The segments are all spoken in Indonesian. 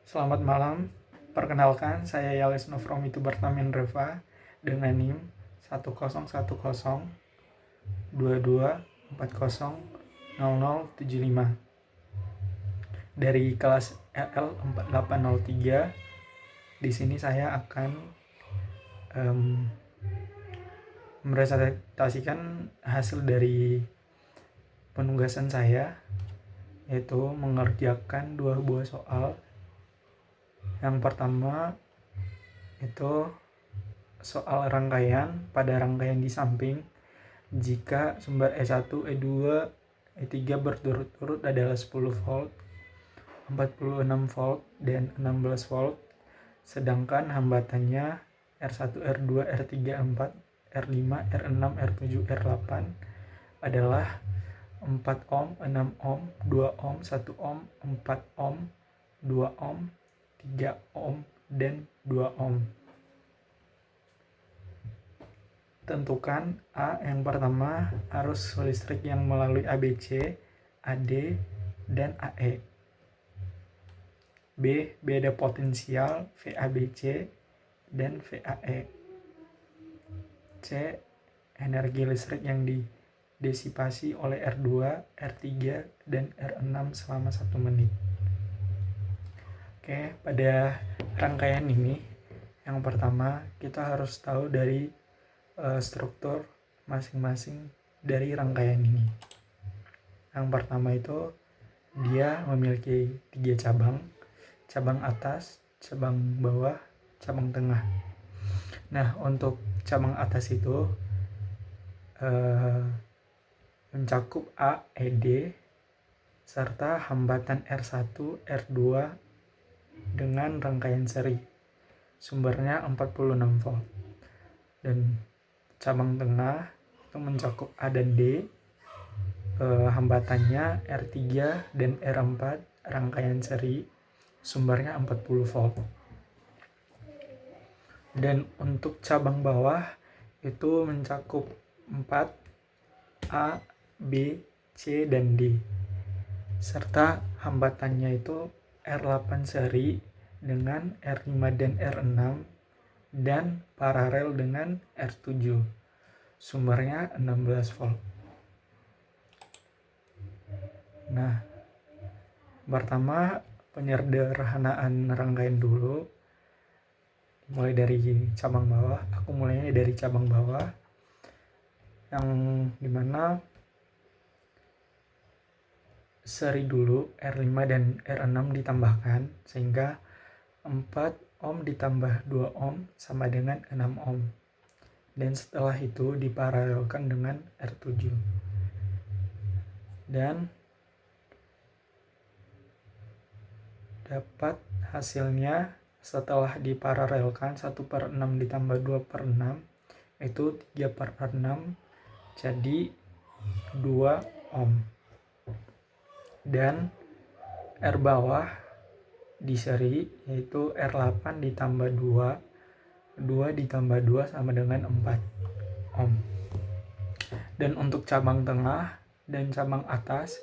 Selamat malam, perkenalkan saya Yales Nofromi Tubartamin Reva dengan NIM 101022400075 dari kelas LL4803. Di sini saya akan meresentasikan hasil dari penugasan saya, yaitu mengerjakan dua buah soal. Yang pertama itu soal rangkaian. Pada rangkaian di samping, jika sumber E1, E2, E3 berturut-turut adalah 10 volt, 46 volt, dan 16 volt, sedangkan hambatannya R1, R2, R3, R4, R5, R6, R7, R8 adalah 4 ohm, 6 ohm, 2 ohm, 1 ohm, 4 ohm, 2 ohm, 3 ohm, dan 2 ohm. Tentukan A yang pertama arus listrik yang melalui ABC, AD, dan AE. B. Beda potensial VABC dan VAE. C. Energi listrik yang didisipasi oleh R2, R3, dan R6 selama 1 menit. Oke, pada rangkaian ini, yang pertama kita harus tahu dari struktur masing-masing dari rangkaian ini. Yang pertama itu dia memiliki 3 cabang: cabang atas, cabang bawah, cabang tengah. Nah, untuk cabang atas itu mencakup A, ED, serta hambatan R1, R2 dengan rangkaian seri. Sumbernya 46 volt. Dan cabang tengah itu mencakup A dan D, hambatannya R3 dan R4 rangkaian seri, sumbernya 40 volt. Dan untuk cabang bawah itu mencakup 4 A, B, C, dan D, serta hambatannya itu R8 seri dengan R5 dan R6 dan paralel dengan R7, sumbernya 16 volt. Nah, pertama penyederhanaan rangkaian dulu, mulai dari cabang bawah. Aku mulainya dari cabang bawah, yang dimana seri dulu R5 dan R6 ditambahkan, sehingga 4 ohm ditambah 2 ohm sama dengan 6 ohm. Dan setelah itu diparalelkan dengan R7. Dan dapat hasilnya setelah diparalelkan 1/6 ditambah 2/6 itu 3/6, jadi 2 ohm. Dan R bawah di seri yaitu R8 ditambah 2 ditambah 2 sama dengan 4 ohm. Dan untuk cabang tengah dan cabang atas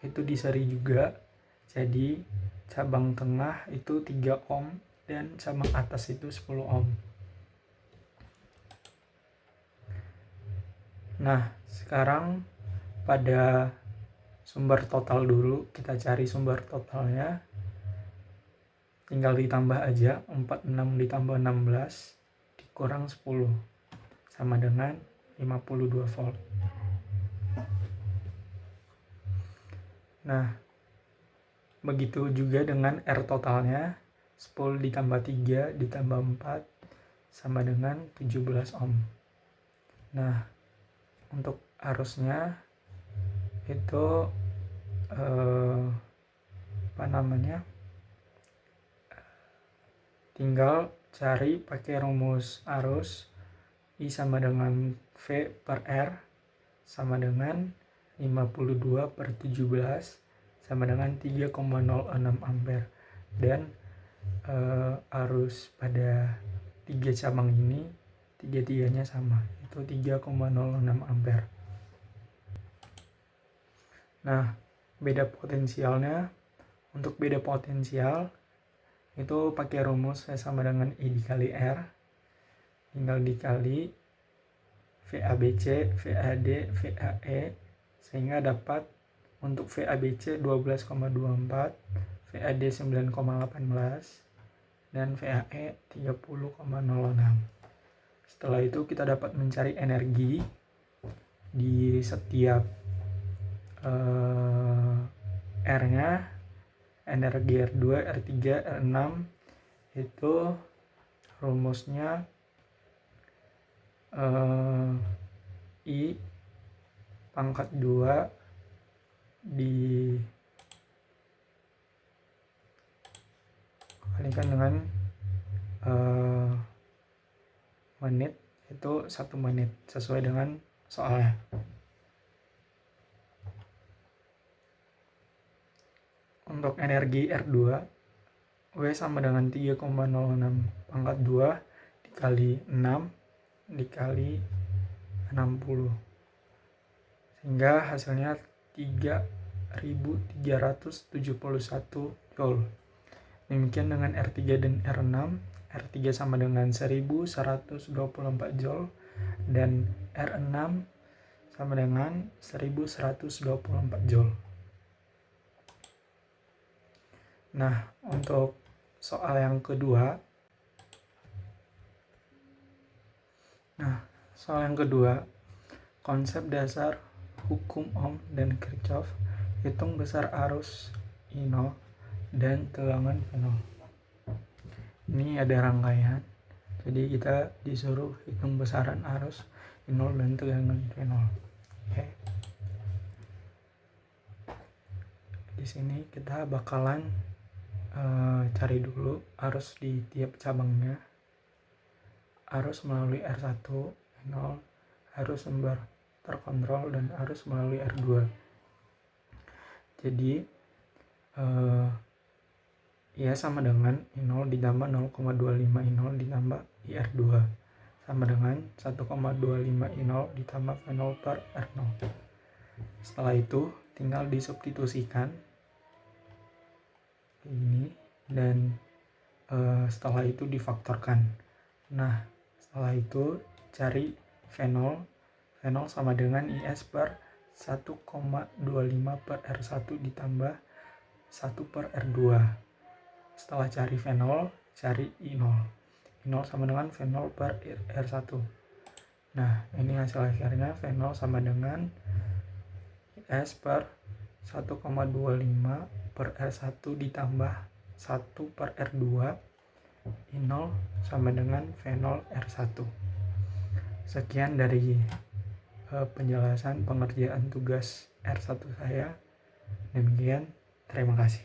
itu di seri juga, jadi cabang tengah itu 3 ohm dan cabang atas itu 10 ohm. Nah, sekarang pada sumber total dulu, kita cari sumber totalnya. Tinggal ditambah aja, 46 ditambah 16 dikurang 10 sama dengan 52 volt. Nah, begitu juga dengan R totalnya, 10 ditambah 3 ditambah 4 sama dengan 17 ohm. Nah, untuk arusnya itu tinggal cari pakai rumus arus I sama dengan V per R sama dengan 52/17 sama dengan 3,06 ampere. Dan arus pada 3 cabang ini tiga-tiganya sama, itu 3,06 ampere. Nah, beda potensialnya, untuk beda potensial itu pakai rumus V sama dengan I dikali R, tinggal dikali VABC, VAD, VAE, sehingga dapat untuk VABC 12,24, VAD 9,18, dan VAE 30,06. Setelah itu kita dapat mencari energi di setiap R-nya, energi R2, R3, R6, itu rumusnya I pangkat 2 dikalikan dengan menit, itu 1 menit sesuai dengan soalnya. Untuk energi R2, W sama dengan 3,06 pangkat 2 dikali 6 dikali 60, sehingga hasilnya 3371 Joule. Demikian dengan R3 dan R6. R3 sama dengan 1124 Joule dan R6 sama dengan 1124 Joule. Nah, untuk soal yang kedua, konsep dasar hukum Ohm dan Kirchhoff, hitung besar arus I0 dan tegangan V0. Ini ada rangkaian, jadi kita disuruh hitung besaran arus I0 dan tegangan V0. Oke. Di sini kita bakalan cari dulu arus di tiap cabangnya, arus melalui R1, V0, arus sumber terkontrol, dan arus melalui R2. Jadi I sama dengan I0 ditambah 0,25 I0 ditambah IR2 sama dengan 1,25 I0 ditambah V0 per R0. Setelah itu tinggal disubstitusikan ini, dan setelah itu difaktorkan. Nah, setelah itu cari V0 sama dengan IS per 1,25 per R1 ditambah 1 per R2. Setelah cari V0, cari I0. I0 sama dengan V0 per R1. Nah, ini hasil akhirnya V0 sama dengan IS per 1,25 per R1 ditambah 1 per R2. I0 sama dengan V0 R1. Sekian dari penjelasan pengerjaan tugas R1 saya. Demikian, terima kasih.